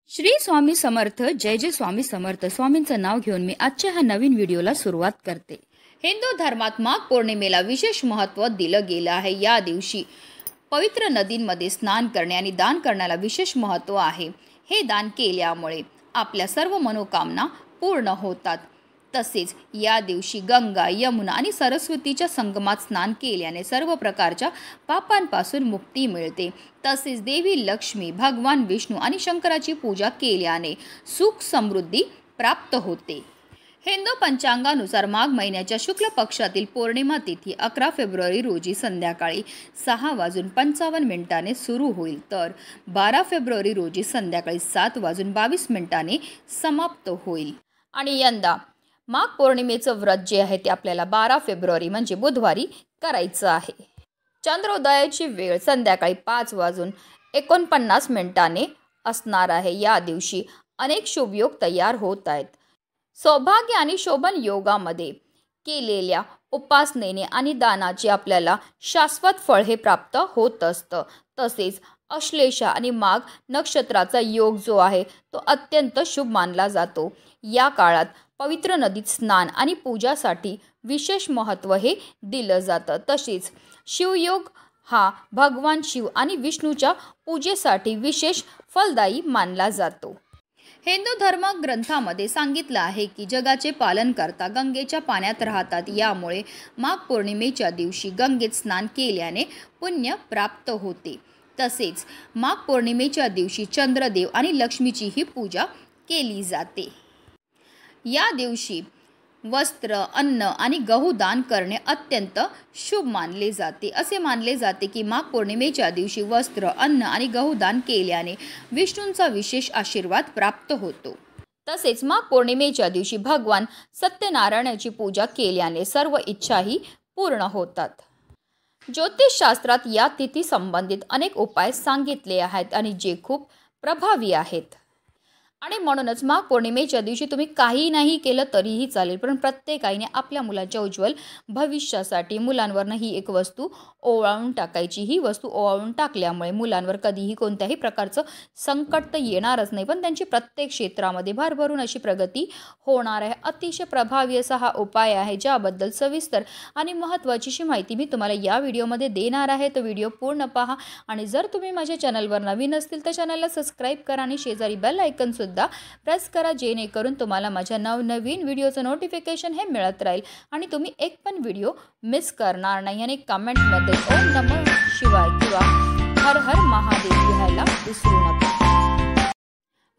श्री स्वामी समर्थ. जय जय स्वामी समर्थ. स्वामींचं नाव घेऊन मी आजच्या ह्या नवीन व्हिडिओला सुरुवात करते. हिंदू धर्मात माघ पौर्णिमेला विशेष महत्त्व दिलं गेलं आहे. या दिवशी पवित्र नदींमध्ये स्नान करणे आणि दान करण्याला विशेष महत्त्व आहे. हे दान केल्यामुळे आपल्या सर्व मनोकामना पूर्ण होतात. तसेच या दिवशी गंगा, यमुना आणि सरस्वतीच्या संगमात स्नान केल्याने सर्व प्रकारच्या पापांपासून मुक्ती मिळते. तसेच देवी लक्ष्मी, भगवान विष्णू आणि शंकराची पूजा केल्याने सुख समृद्धी प्राप्त होते. हिंदू पंचांगानुसार माघ महिन्याच्या शुक्ल पक्षातील पौर्णिमा तिथी 11 फेब्रुवारी रोजी संध्याकाळी 6:55 सुरू होईल, तर 12 फेब्रुवारी रोजी संध्याकाळी 7:22 समाप्त होईल. आणि यंदा माघ पौर्णिमेचं व्रत जे आहे ते आपल्याला 12 फेब्रुवारी म्हणजे बुधवारी करायचं आहे. चंद्रोदयाची वेळ संध्याकाळी 5:49 असणार आहे. या दिवशी अनेक शुभयोग तयार होत आहेत. सौभाग्य आणि शोभन योगामध्ये केलेल्या उपासनेने आणि दानाचे आपल्याला शाश्वत फळ हे प्राप्त होत असतं. तसेच अश्लेषा आणि माघ नक्षत्राचा योग जो आहे तो अत्यंत शुभ मानला जातो. या काळात पवित्र नदीत स्नान आणि पूजासाठी विशेष महत्त्व हे दिलं जातं. तसेच शिवयोग हा भगवान शिव आणि विष्णूच्या पूजेसाठी विशेष फलदायी मानला जातो. हिंदू धर्म ग्रंथामध्ये सांगितलं आहे की जगाचे पालन करता गंगेच्या पाण्यात राहतात. यामुळे माघ पौर्णिमेच्या दिवशी गंगेत स्नान केल्याने पुण्य प्राप्त होते. तसेच माघ पौर्णिमेच्या दिवशी चंद्रदेव आणि लक्ष्मीचीही पूजा केली जाते. या दिवशी वस्त्र, अन्न आणि गहू दान करणे अत्यंत शुभ मानले जाते. असे मानले जाते की माघ पौर्णिमेच्या दिवशी वस्त्र, अन्न आणि गहू दान केल्याने विष्णूंचा विशेष आशीर्वाद प्राप्त होतो. तसेच माघ पौर्णिमेच्या दिवशी भगवान सत्यनारायणाची पूजा केल्याने सर्व इच्छाही पूर्ण होतात. ज्योतिषशास्त्रात या तिथी संबंधित अनेक उपाय सांगितले आहेत आणि जे खूप प्रभावी आहेत. आणि म्हणूनच माघ पौर्णिमेच्या दिवशी तुम्ही काही नाही केलं तरीही चालेल, पण प्रत्येक आईने आपल्या मुलांच्या उज्ज्वल भविष्यासाठी मुलांवरनं ही एक वस्तू ओवाळून टाकायची. ही वस्तू ओवाळून टाकल्यामुळे मुलांवर कधीही कोणत्याही प्रकारचं संकट तर येणारच नाही, पण त्यांची प्रत्येक क्षेत्रामध्ये भरभरून अशी प्रगती होणार आहे. अतिशय प्रभावी असा हा उपाय आहे, ज्याबद्दल सविस्तर आणि महत्त्वाची माहिती मी तुम्हाला या व्हिडिओमध्ये देणार आहे. तो व्हिडिओ पूर्ण पहा आणि जर तुम्ही माझ्या चॅनलवर नवीन असतील तर चॅनलला सबस्क्राईब करा आणि शेजारी बेल आयकन सुद्धा प्रेस करा, जेणेकरून तुम्हाला माझ्या नवनवीन व्हिडिओचं नोटिफिकेशन हे मिळत राहील आणि तुम्ही एक पण व्हिडिओ मिस करणार नाही. आणि कमेंटमध्ये ओम नमः शिवाय किंवा हर हर महादेव लिहायला विसरू नका.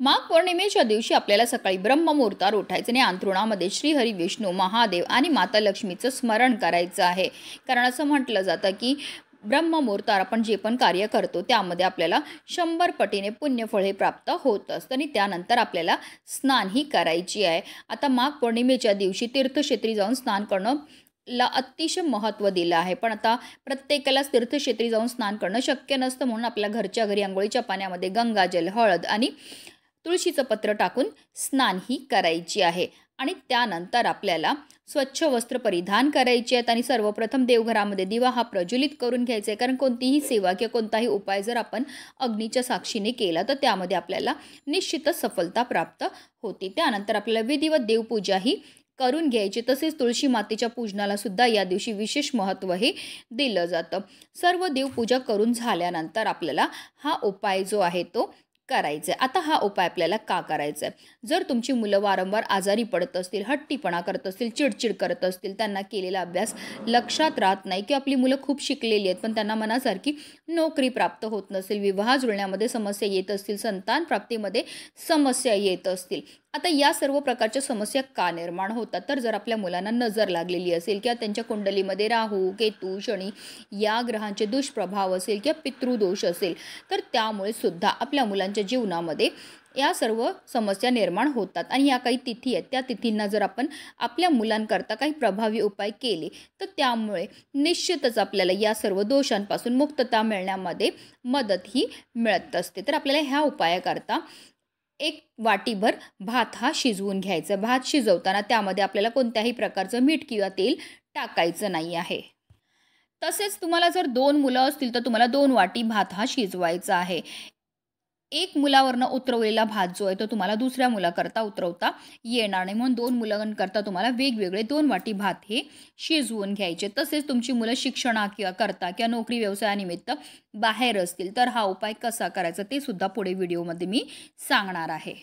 माघ पौर्णिमेच्या दिवशी आपल्याला सकाळी ब्रह्ममुहूर्तावर उठायचं आणि अंथरुणामध्ये श्रीहरी, विष्णू, महादेव आणि माता लक्ष्मीचं स्मरण करायचं आहे. कारण असं म्हटलं जातं की ब्रह्ममुहूर्तावर आपण जे पण कार्य करतो त्यामध्ये आपल्याला 100 पटीने पुण्यफळ प्राप्त होत असतं. आणि त्यानंतर आपल्याला स्नानही करायची आहे. आता माघ पौर्णिमेच्या दिवशी तीर्थक्षेत्री जाऊन स्नान करणं ला अतिशय महत्त्व दिलं आहे, पण आता प्रत्येकालाच तीर्थक्षेत्री जाऊन स्नान करणं शक्य नसतं. म्हणून आपल्या घरच्या घरी आंघोळीच्या पाण्यामध्ये गंगाजल, हळद आणि तुळशीचं पत्र टाकून स्नानही करायची आहे. आणि त्यानंतर आपल्याला स्वच्छ वस्त्र परिधान करायचे आहेत आणि सर्वप्रथम देवघरामध्ये दिवा हा प्रज्वलित करून घ्यायचा आहे. कारण कोणतीही सेवा किंवा कोणताही उपाय जर आपण अग्नीच्या साक्षीने केला तर त्यामध्ये आपल्याला निश्चितच सफलता प्राप्त होती. त्यानंतर आपल्याला विधिवत देवपूजाही करून घ्यायची. तसेच तुळशी मातेच्या पूजनाला सुद्धा या दिवशी विशेष महत्त्व हे दिलं जातं. सर्व देवपूजा करून झाल्यानंतर आपल्याला हा उपाय जो आहे तो करायचं आहे. आता हा उपाय आपल्याला का करायचा आहे? जर तुमची मुलं वारंवार आजारी पडत असतील, हट्टीपणा करत असतील, चिडचिड करत असतील, त्यांना केलेला अभ्यास लक्षात राहत नाही, की आपली मुलं खूप शिकलेली आहेत पण त्यांना मनासारखी नोकरी प्राप्त होत नसेल, विवाह जुळण्यामध्ये समस्या येत असतील, संतान प्राप्तीमध्ये समस्या येत असतील, आता या सर्व प्रकारच्या समस्या का निर्माण होतात? तर जर आपल्या मुलांना नजर लागलेली असेल किंवा त्यांच्या कुंडलीमध्ये राहू, केतू, शनी या ग्रहांचे दुष्प्रभाव असेल किंवा पितृदोष असेल तर त्यामुळे सुद्धा आपल्या मुलांच्या जीवनामध्ये या सर्व समस्या निर्माण होतात. आणि या काही तिथी आहेत, त्या तिथींना जर आपण आपल्या मुलांकरता काही प्रभावी उपाय केले तर त्यामुळे निश्चितच आपल्याला या सर्व दोषांपासून मुक्तता मिळण्यामध्ये मदतही मिळत असते. तर आपल्याला ह्या उपायाकरता 1 वाटीभर भात हा शिजवून घ्यायचा. भात शिजवताना त्यामध्ये आपल्याला कोणत्याही प्रकारचं मीठ किंवा तेल टाकायचं नाही आहे. तसेच तुम्हाला जर 2 मुलं असतील तर तुम्हाला 2 वाटी भात हा शिजवायचा आहे. एक मुलावरनं उतरवलेला भात जो आहे तो तुम्हाला दुसऱ्या मुलाकरता उतरवता येणार नाही. म्हणून 2 मुलांकरता तुम्हाला वेगवेगळे 2 वाटी भात हे शिजवून घ्यायचे. तसेच तुमची मुलं करता किंवा नोकरी व्यवसायानिमित्त बाहेर असतील तर हा उपाय कसा करायचा ते सुद्धा पुढे व्हिडिओमध्ये मी सांगणार आहे.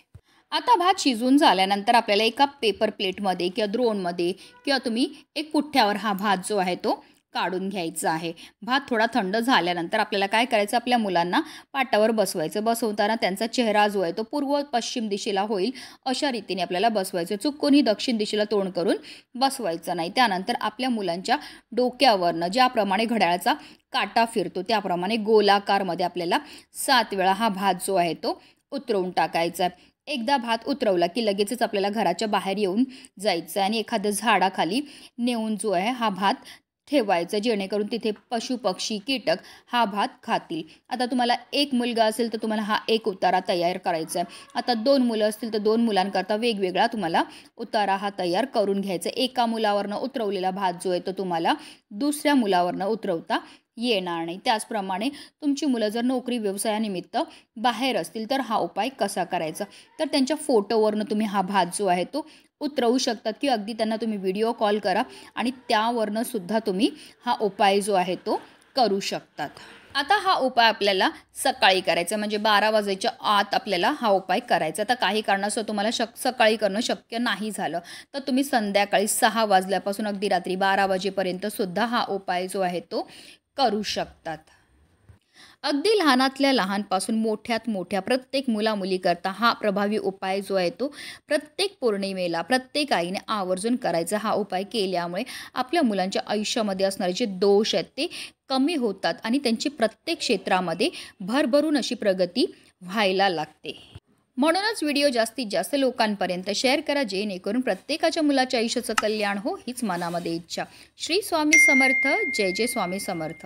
आता भात शिजून झाल्यानंतर आपल्याला एका पेपर प्लेटमध्ये किंवा द्रोणमध्ये किंवा तुम्ही एक पुठ्ठ्यावर हा भात जो आहे तो काढून घ्यायचा आहे. भात थोडा थंड झाल्यानंतर आपल्याला काय करायचं, आपल्या मुलांना पाटावर बसवायचं. बसवताना त्यांचा चेहरा जो आहे तो पूर्व पश्चिम दिशेला होईल अशा रीतीने आपल्याला बसवायचं. चुकूनही दक्षिण दिशेला तोंड करून बसवायचं नाही. त्यानंतर आपल्या मुलांच्या डोक्यावरनं ज्याप्रमाणे घड्याळाचा काटा फिरतो त्याप्रमाणे गोलाकारमध्ये आपल्याला 7 वेळा हा भात जो आहे तो उतरवून टाकायचा. एकदा भात उतरवला की लगेचच आपल्याला घराच्या बाहेर येऊन जायचं आणि एखाद्या झाडाखाली नेऊन जो आहे हा भात ठेवायचं, जेणेकरून तिथे पशु पक्षी कीटक हा भात खातील. आता तुम्हाला एक मुलगा असेल तर तुम्हाला हा एक उतारा तयार करायचा आहे. आता 2 मुलं असतील तर 2 मुलांकरता वेगवेगळा तुम्हाला उतारा हा तयार करून घ्यायचा. एका मुलावरनं उतरवलेला भात जो आहे तो तुम्हाला दुसऱ्या मुलावरनं उतरवता येणार नाही. त्याचप्रमाणे तुमची मुलं जर नोकरी व्यवसायानिमित्त बाहेर असतील तर हा उपाय कसा करायचा, तर त्यांच्या फोटोवरनं तुम्ही हा भात जो आहे तो उतरवू शकतात किंवा अगदी त्यांना तुम्ही व्हिडिओ कॉल करा आणि त्यावरनं सुद्धा तुम्ही हा उपाय जो आहे तो करू शकतात. आता हा उपाय आपल्याला सकाळी करायचा, म्हणजे 12 वाजायच्या आत आपल्याला हा उपाय करायचा. आता काही कारणास्तव तुम्हाला सकाळी करणं शक्य नाही झालं तर तुम्ही संध्याकाळी 6 वाजल्यापासून अगदी रात्री 12 वाजेपर्यंत सुद्धा हा उपाय जो आहे तो करू शकतात. अगदी लहानातल्या लहानपासून मोठ्यात मोठ्या प्रत्येक मुलामुलीकरता हा प्रभावी उपाय जो आहे तो प्रत्येक पौर्णिमेला प्रत्येक आईने आवर्जून करायचा. हा उपाय केल्यामुळे आपल्या मुलांच्या आयुष्यामध्ये असणारे जे दोष आहेत ते कमी होतात आणि त्यांची प्रत्येक क्षेत्रामध्ये भरभरून अशी प्रगती व्हायला लागते. म्हणूनच व्हिडिओ जास्तीत जास्त लोकांपर्यंत शेअर करा, जेणेकरून प्रत्येकाच्या मुलाच्या आयुष्याचं कल्याण हो हीच मनामध्ये इच्छा. श्री स्वामी समर्थ. जय जय स्वामी समर्थ.